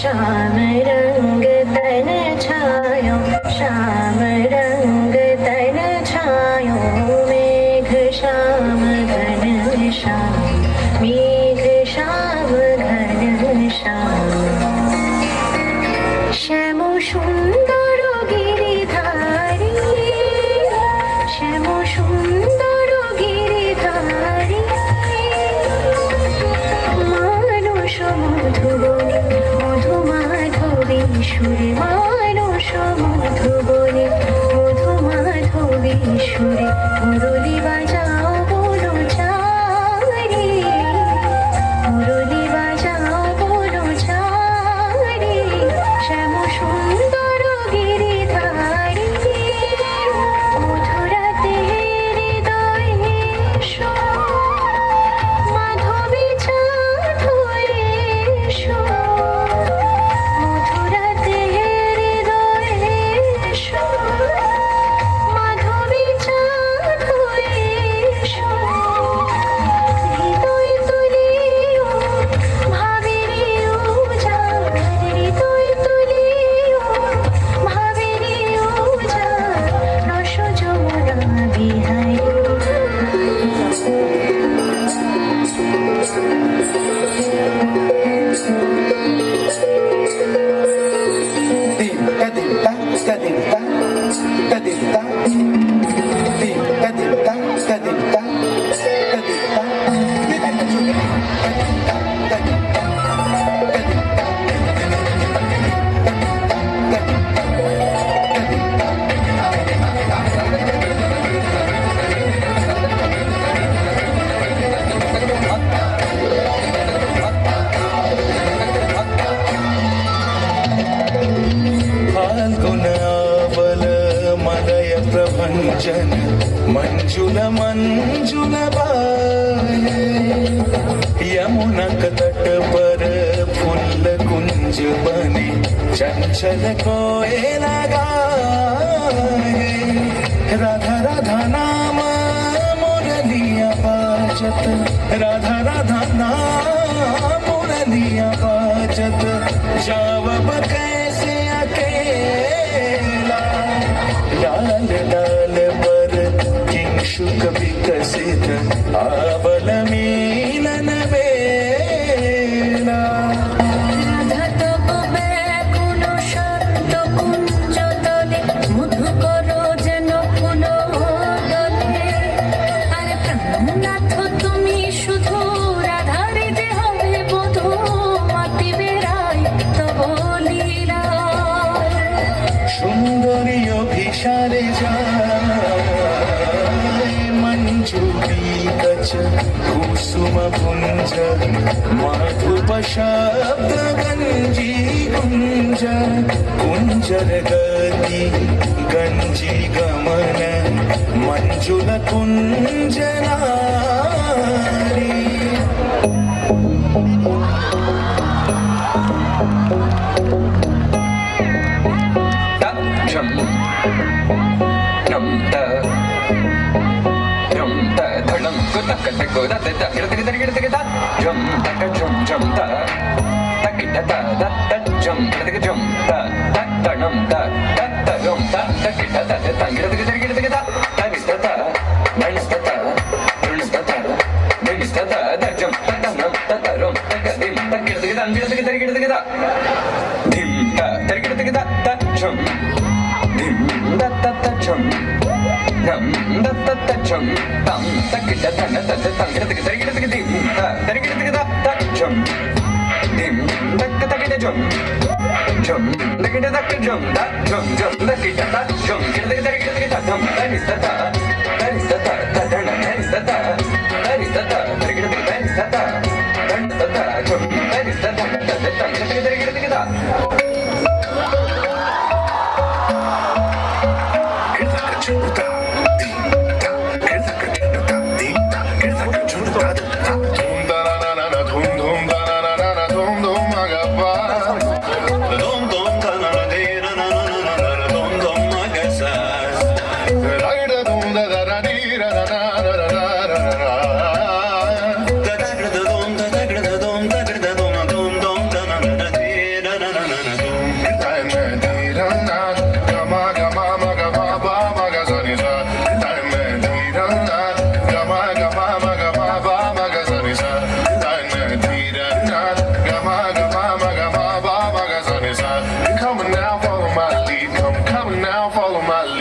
श्याम रंग तन छायो श्याम रंग तन छायो मेघ श्याम घन श्याम मेघ श्याम घन श्याम श्याम सुंदर गिरिधारी श्याम सुंदर गिरिधारी मानुष मधुबनी मधु माधवी সুরে মানুষ মধুবনে মধু মাধবী সুরে মুরলি বাজাও বলো চারি মুরলি বাজাও বলো চারি শ্যাম সুন্দর গিরিধারী মধুরাতে হৃদয়ে এসো মাধবী চাঁদ হয়ে এসো प्रभंजन मंजुल मंजुल बाये यमुना तट पर फूल कुंज बने चंचल कोयला गाए राधा राधा नाम मुरलिया बाजत राधा राधा नाम मुरलिया बाजत जावब कैसे अकेला लाल लाल पर किंशुक विकसित आवल मीलन बेला রাধা তব ব্যাকুল শান্ত কুঞ্জ তলে মধু করো যেন ফুল দলে আরে প্রাণনাথ তুমি শুধু রাধারে যে হবে বধূ মাতি বেড়াই তব লীলা সুন্দরী অভিসারে যায় মঞ্জুরি কচ কুসুম পুঞ্জ মাধুপ শব্দ গঞ্জি কুঞ্জ কুঞ্জর গতি গঞ্জি গমন মঞ্জুল কুঞ্জ নারী now follow my lead.